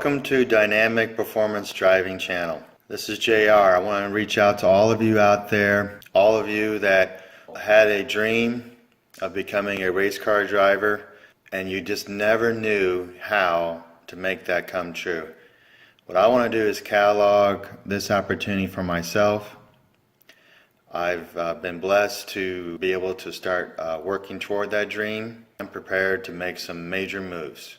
Welcome to Dynamic Performance Driving Channel. This is JR. I want to reach out to all of you out there, all of you that had a dream of becoming a race car driver and you just never knew how to make that come true. What I want to do is catalog this opportunity for myself. I've been blessed to be able to start working toward that dream. I'm prepared to make some major moves.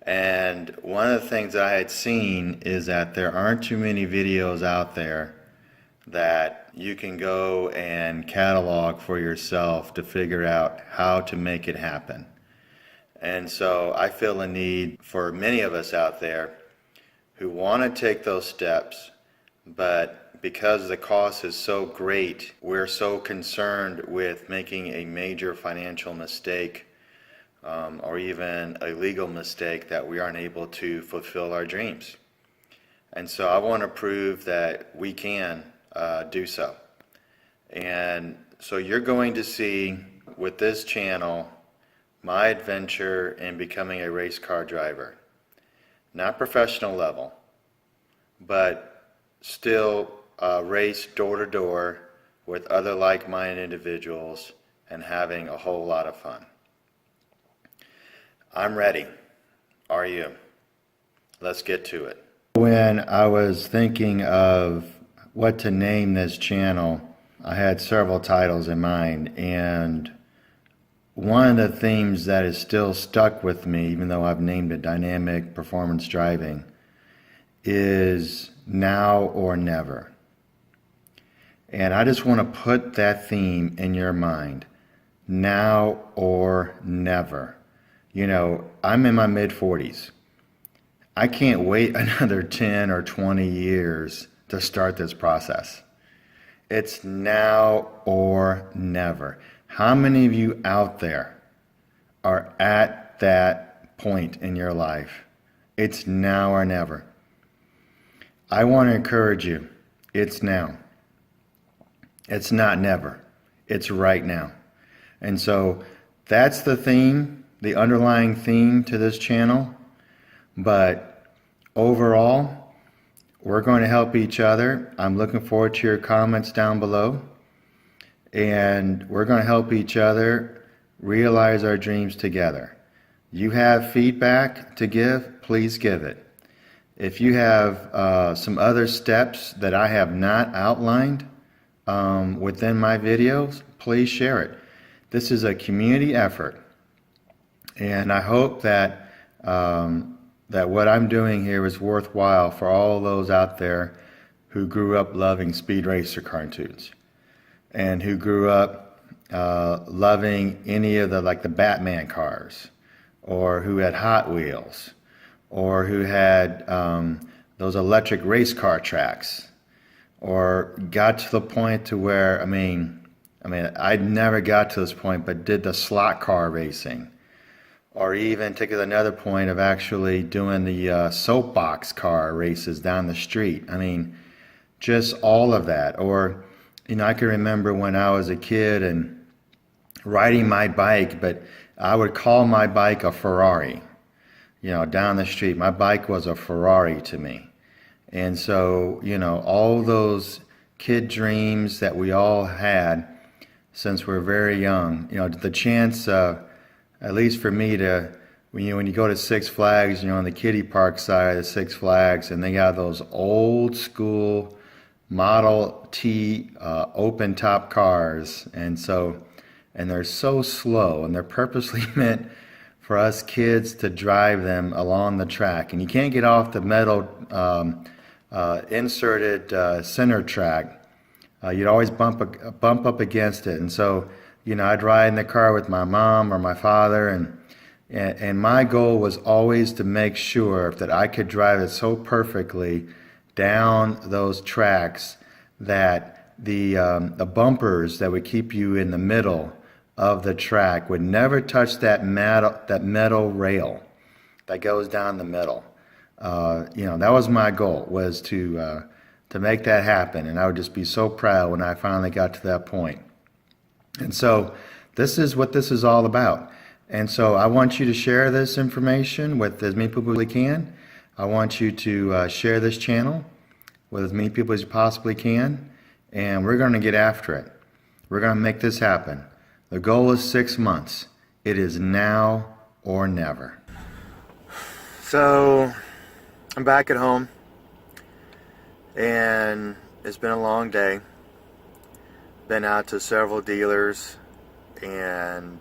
And one of the things I had seen is that there aren't too many videos out there that you can go and catalog for yourself to figure out how to make it happen. And so I feel a need for many of us out there who want to take those steps, but because the cost is so great, we're so concerned with making a major financial mistake or even a legal mistake that we aren't able to fulfill our dreams. And so I want to prove that we can do so. And so you're going to see with this channel my adventure in becoming a race car driver. Not professional level, but still race door to door with other like-minded individuals and having a whole lot of fun. I'm ready. Are you? Let's get to it. When I was thinking of what to name this channel, I had several titles in mind, and one of the themes that is still stuck with me, even though I've named it Dynamic Performance Driving, is now or never. And I just want to put that theme in your mind. Now or never. You know, I'm in my mid-40s. I can't wait another 10 or 20 years to start this process. It's now or never. How many of you out there are at that point in your life? It's now or never. I want to encourage you. It's now. It's not never. It's right now. And so that's the theme, the underlying theme to this channel. But overall, we're going to help each other. I'm looking forward to your comments down below. And we're going to help each other realize our dreams together. You have feedback to give, please give it. If you have some other steps that I have not outlined within my videos, please share it. This is a community effort. And I hope that that what I'm doing here is worthwhile for all those out there who grew up loving Speed Racer cartoons and who grew up loving any of the Batman cars, or who had Hot Wheels, or who had those electric race car tracks, or got to the point to where I never got to this point, but did the slot car racing. Or even take it another point of actually doing the soapbox car races down the street. I mean, just all of that. Or, you know, I can remember when I was a kid and riding my bike, but I would call my bike a Ferrari. You know, down the street, my bike was a Ferrari to me. And so, you know, all those kid dreams that we all had since we're very young, you know, the chance at least for me to, when you go to Six Flags, you know, on the kiddie park side of the Six Flags, and they got those old school Model T open top cars, and they're so slow, and they're purposely meant for us kids to drive them along the track, and you can't get off the metal inserted center track. You'd always bump up against it, and so, you know, I'd ride in the car with my mom or my father, and my goal was always to make sure that I could drive it so perfectly down those tracks that the bumpers that would keep you in the middle of the track would never touch that metal rail that goes down the middle. You know, that was my goal, was to make that happen, and I would just be so proud when I finally got to that point. And so this is what this is all about. And so I want you to share this information with as many people as you can. I want you to share this channel with as many people as you possibly can, and we're going to get after it. We're going to make this happen. The goal is 6 months. It is now or never. So I'm back at home, and it's been a long day. Been out to several dealers, and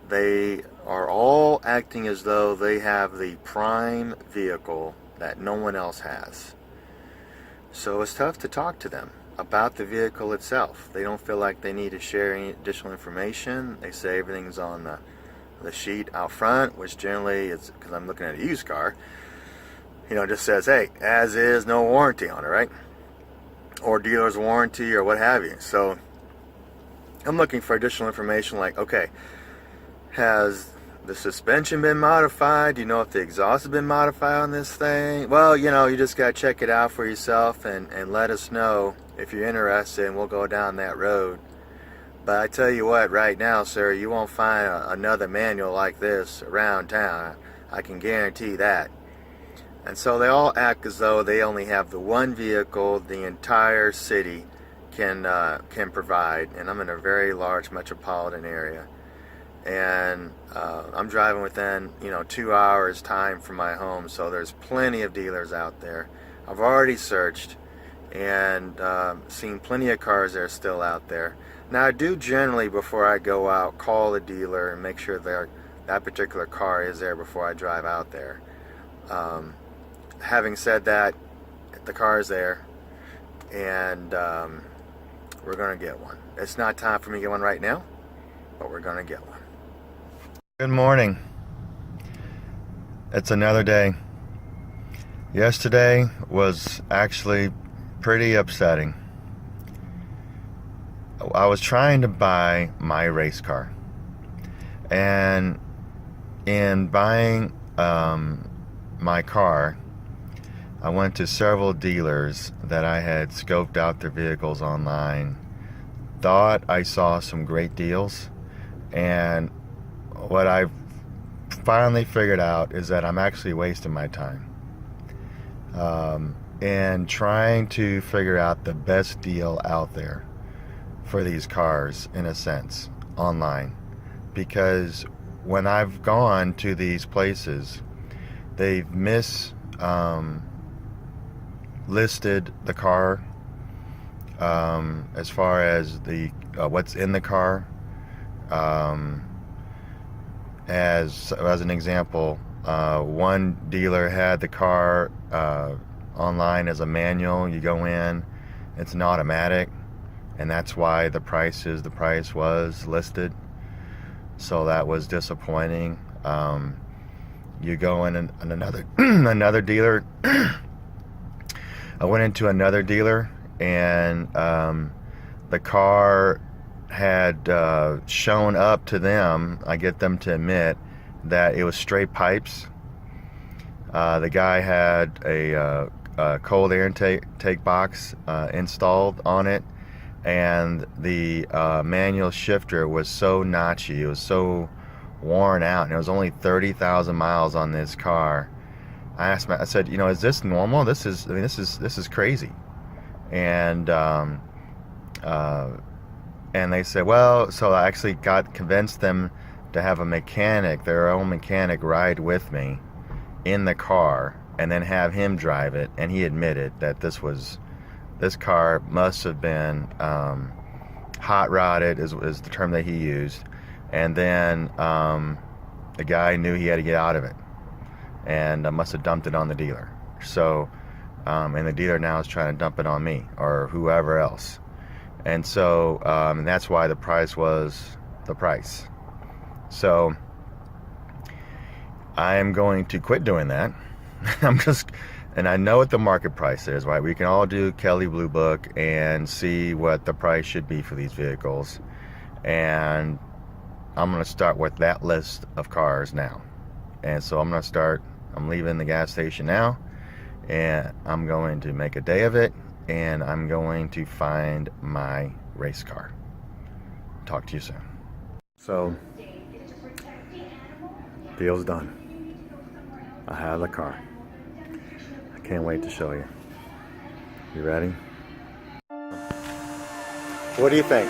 they are all acting as though they have the prime vehicle that no one else has. So it's tough to talk to them about the vehicle itself. They don't feel like they need to share any additional information. They say everything's on the sheet out front, which generally is, because I'm looking at a used car, just says, hey, as is, no warranty on it, right? Or dealer's warranty or what have you. So I'm looking for additional information like, okay, has the suspension been modified? Do you know if the exhaust has been modified on this thing? Well, you just got to check it out for yourself and let us know if you're interested, and we'll go down that road. But I tell you what, right now, sir, you won't find another manual like this around town. I can guarantee that. And so they all act as though they only have the one vehicle the entire city can provide. And I'm in a very large metropolitan area. And I'm driving within 2 hours time from my home, so there's plenty of dealers out there. I've already searched and seen plenty of cars that are still out there. Now I do generally, before I go out, call the dealer and make sure that particular car is there before I drive out there. Having said that, the car is there, and we're going to get one. It's not time for me to get one right now, but we're going to get one. Good morning. It's another day. Yesterday was actually pretty upsetting. I was trying to buy my race car, and in buying my car, I went to several dealers that I had scoped out their vehicles online, thought I saw some great deals, and what I've finally figured out is that I'm actually wasting my time and trying to figure out the best deal out there for these cars, in a sense, online. Because when I've gone to these places, they've listed the car as far as the what's in the car. As an example, one dealer had the car online as a manual. You go in, it's an automatic, and that's why the price was listed. So that was disappointing. You go in another another dealer. I went into another dealer, and the car had shown up to them. I get them to admit that it was straight pipes. The guy had a cold air intake box installed on it, and the manual shifter was so notchy, it was so worn out, and it was only 30,000 miles on this car. I asked him, I said, is this normal? This is crazy. And they said, well, so I actually convinced them to have their own mechanic, ride with me in the car, and then have him drive it. And he admitted that this car must have been hot rodded, is the term that he used. And then the guy knew he had to get out of it, and must have dumped it on the dealer. So, and the dealer now is trying to dump it on me or whoever else. And so, and that's why the price was the price. So I am going to quit doing that. And I know what the market price is, right? We can all do Kelley Blue Book and see what the price should be for these vehicles. And I'm going to start with that list of cars now. And so I'm leaving the gas station now, and I'm going to make a day of it, and I'm going to find my race car. Talk to you soon. So, deal's done. I have the car. can't wait to show you. You ready? What do you think?